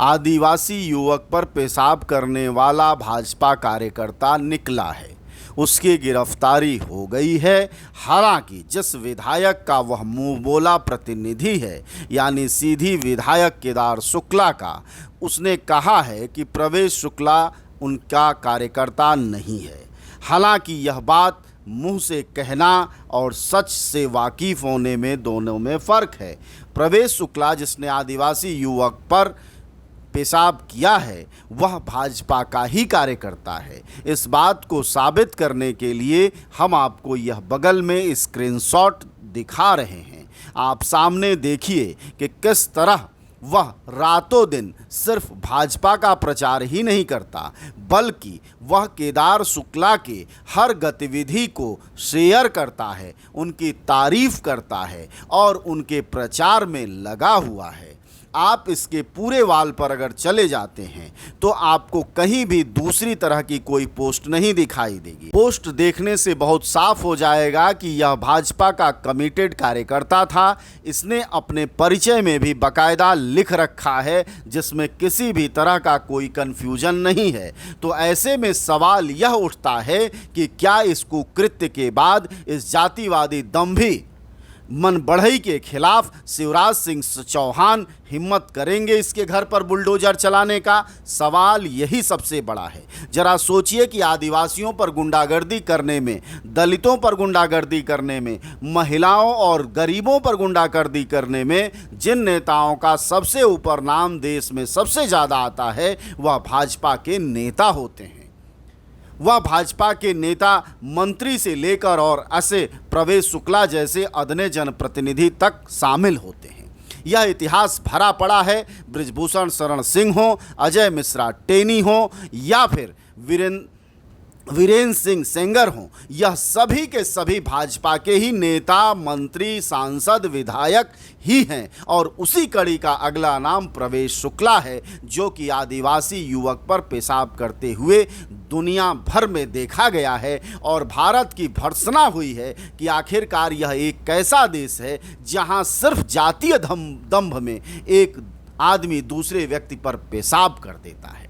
आदिवासी युवक पर पेशाब करने वाला भाजपा कार्यकर्ता निकला है। उसकी गिरफ्तारी हो गई है। हालांकि जिस विधायक का वह मुंह बोला प्रतिनिधि है, यानी सीधी विधायक केदार शुक्ला का, उसने कहा है कि प्रवेश शुक्ला उनका कार्यकर्ता नहीं है। हालांकि यह बात मुंह से कहना और सच से वाकिफ होने में दोनों में फ़र्क है। प्रवेश शुक्ला जिसने आदिवासी युवक पर पेशाब किया है वह भाजपा का ही कार्यकर्ता है। इस बात को साबित करने के लिए हम आपको यह बगल में स्क्रीनशॉट दिखा रहे हैं। आप सामने देखिए कि किस तरह वह रातों दिन सिर्फ भाजपा का प्रचार ही नहीं करता, बल्कि वह केदार शुक्ला के हर गतिविधि को शेयर करता है, उनकी तारीफ करता है और उनके प्रचार में लगा हुआ है। आप इसके पूरे वाल पर अगर चले जाते हैं तो आपको कहीं भी दूसरी तरह की कोई पोस्ट नहीं दिखाई देगी। पोस्ट देखने से बहुत साफ हो जाएगा कि यह भाजपा का कमिटेड कार्यकर्ता था। इसने अपने परिचय में भी बाकायदा लिख रखा है, जिसमें किसी भी तरह का कोई कन्फ्यूजन नहीं है। तो ऐसे में सवाल यह उठता है कि क्या इस कुकृत्य के बाद इस जातिवादी दंभी मन बढ़ई के खिलाफ शिवराज सिंह चौहान हिम्मत करेंगे इसके घर पर बुलडोजर चलाने का? सवाल यही सबसे बड़ा है। जरा सोचिए कि आदिवासियों पर गुंडागर्दी करने में, दलितों पर गुंडागर्दी करने में, महिलाओं और गरीबों पर गुंडागर्दी करने में जिन नेताओं का सबसे ऊपर नाम देश में सबसे ज़्यादा आता है वह भाजपा के नेता होते हैं। वह भाजपा के नेता मंत्री से लेकर और ऐसे प्रवेश शुक्ला जैसे अदने जनप्रतिनिधि तक शामिल होते हैं। यह इतिहास भरा पड़ा है। बृजभूषण शरण सिंह हो, अजय मिश्रा टेनी हो या फिर वीरेंद्र सिंह सेंगर हों, यह सभी के सभी भाजपा के ही नेता, मंत्री, सांसद, विधायक ही हैं। और उसी कड़ी का अगला नाम प्रवेश शुक्ला है, जो कि आदिवासी युवक पर पेशाब करते हुए दुनिया भर में देखा गया है। और भारत की भर्त्सना हुई है कि आखिरकार यह एक कैसा देश है जहां सिर्फ जातीय दंभ में एक आदमी दूसरे व्यक्ति पर पेशाब कर देता है।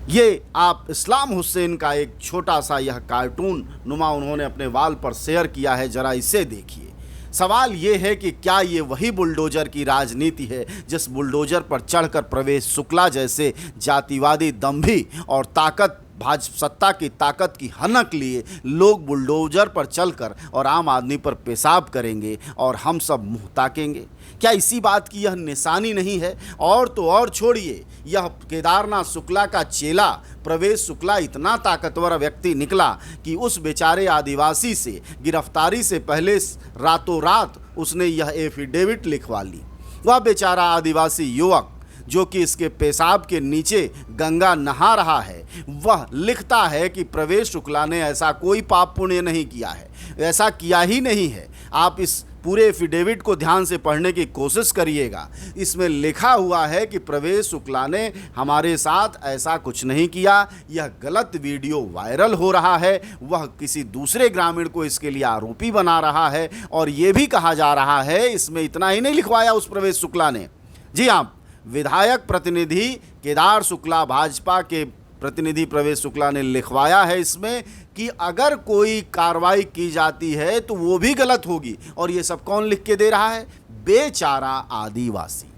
ये आप इस्लाम हुसैन का एक छोटा सा यह कार्टून नुमा उन्होंने अपने वाल पर शेयर किया है, जरा इसे देखिए। सवाल ये है कि क्या ये वही बुलडोजर की राजनीति है जिस बुलडोजर पर चढ़कर प्रवेश शुक्ला जैसे जातिवादी दंभी और सत्ता की ताकत की हनक लिए लोग बुलडोजर पर चलकर और आम आदमी पर पेशाब करेंगे और हम सब मुंह ताकेंगे? क्या इसी बात की यह निशानी नहीं है? और तो और छोड़िए, यह केदारनाथ शुक्ला का चेला प्रवेश शुक्ला इतना ताकतवर व्यक्ति निकला कि उस बेचारे आदिवासी से गिरफ्तारी से पहले रातों रात उसने यह एफिडेविट लिखवा ली। वह बेचारा आदिवासी युवक जो कि इसके पेशाब के नीचे गंगा नहा रहा है, वह लिखता है कि प्रवेश शुक्ला ने ऐसा कोई पाप पुण्य नहीं किया है, ऐसा किया ही नहीं है। आप इस पूरे एफिडेविट को ध्यान से पढ़ने की कोशिश करिएगा। इसमें लिखा हुआ है कि प्रवेश शुक्ला ने हमारे साथ ऐसा कुछ नहीं किया। यह गलत वीडियो वायरल हो रहा है। वह किसी दूसरे ग्रामीण को इसके लिए आरोपी बना रहा है। और ये भी कहा जा रहा है, इसमें इतना ही नहीं लिखवाया उस प्रवेश शुक्ला ने। जी हाँ, विधायक प्रतिनिधि केदार शुक्ला, भाजपा के प्रतिनिधि प्रवेश शुक्ला ने लिखवाया है इसमें कि अगर कोई कार्रवाई की जाती है तो वो भी गलत होगी। और ये सब कौन लिख के दे रहा है? बेचारा आदिवासी।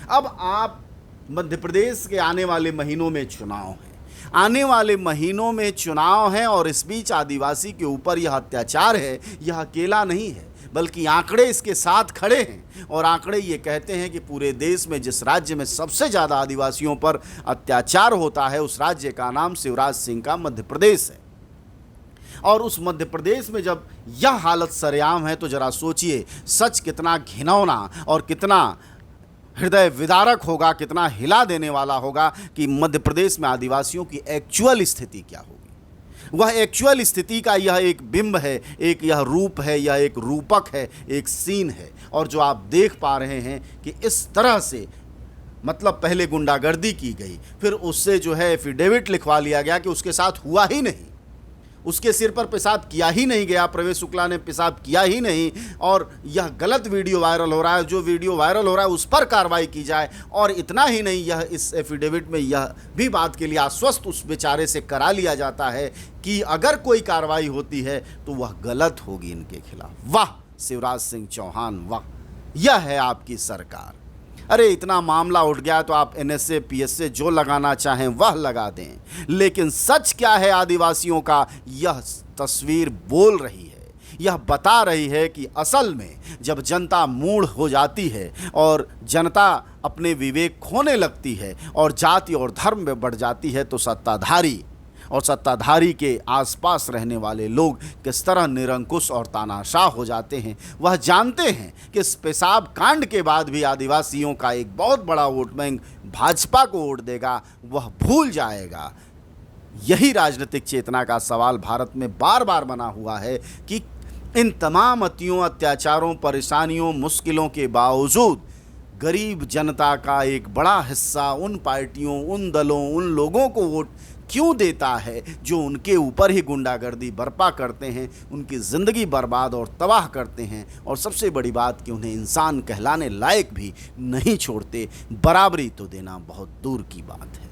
अब आप मध्य प्रदेश के आने वाले महीनों में चुनाव हैं, आने वाले महीनों में चुनाव हैं और इस बीच आदिवासी के ऊपर यह अत्याचार है। यह अकेला नहीं है, बल्कि आंकड़े इसके साथ खड़े हैं। और आंकड़े ये कहते हैं कि पूरे देश में जिस राज्य में सबसे ज़्यादा आदिवासियों पर अत्याचार होता है उस राज्य का नाम शिवराज सिंह का मध्य प्रदेश है। और उस मध्य प्रदेश में जब यह हालत सरेआम है तो ज़रा सोचिए सच कितना घिनौना और कितना हृदय विदारक होगा, कितना हिला देने वाला होगा कि मध्य प्रदेश में आदिवासियों की एक्चुअल स्थिति क्या होगी। वह एक्चुअल स्थिति का यह एक बिंब है, एक यह रूप है, यह एक रूपक है, एक सीन है। और जो आप देख पा रहे हैं कि इस तरह से मतलब पहले गुंडागर्दी की गई, फिर उससे जो है एफिडेविट लिखवा लिया गया कि उसके साथ हुआ ही नहीं। उसके सिर पर पेशाब किया ही नहीं गया, प्रवेश शुक्ला ने पेशाब किया ही नहीं, और यह गलत वीडियो वायरल हो रहा है। जो वीडियो वायरल हो रहा है उस पर कार्रवाई की जाए। और इतना ही नहीं, यह इस एफिडेविट में यह भी बात के लिए आश्वस्त उस बेचारे से करा लिया जाता है कि अगर कोई कार्रवाई होती है तो वह गलत होगी इनके खिलाफ। वाह शिवराज सिंह चौहान, वाह, यह है आपकी सरकार। अरे इतना मामला उठ गया तो आप NSA PSA जो लगाना चाहें वह लगा दें, लेकिन सच क्या है आदिवासियों का, यह तस्वीर बोल रही है, यह बता रही है कि असल में जब जनता मूढ़ हो जाती है और जनता अपने विवेक खोने लगती है और जाति और धर्म में बढ़ जाती है तो सत्ताधारी और सत्ताधारी के आसपास रहने वाले लोग किस तरह निरंकुश और तानाशाह हो जाते हैं। वह जानते हैं कि इस पेशाब कांड के बाद भी आदिवासियों का एक बहुत बड़ा वोट बैंक भाजपा को वोट देगा, वह भूल जाएगा। यही राजनीतिक चेतना का सवाल भारत में बार बार बना हुआ है कि इन तमाम अतियों, अत्याचारों, परेशानियों, मुश्किलों के बावजूद गरीब जनता का एक बड़ा हिस्सा उन पार्टियों, उन दलों, उन लोगों को वोट क्यों देता है जो उनके ऊपर ही गुंडागर्दी बर्पा करते हैं, उनकी ज़िंदगी बर्बाद और तबाह करते हैं, और सबसे बड़ी बात कि उन्हें इंसान कहलाने लायक भी नहीं छोड़ते। बराबरी तो देना बहुत दूर की बात है।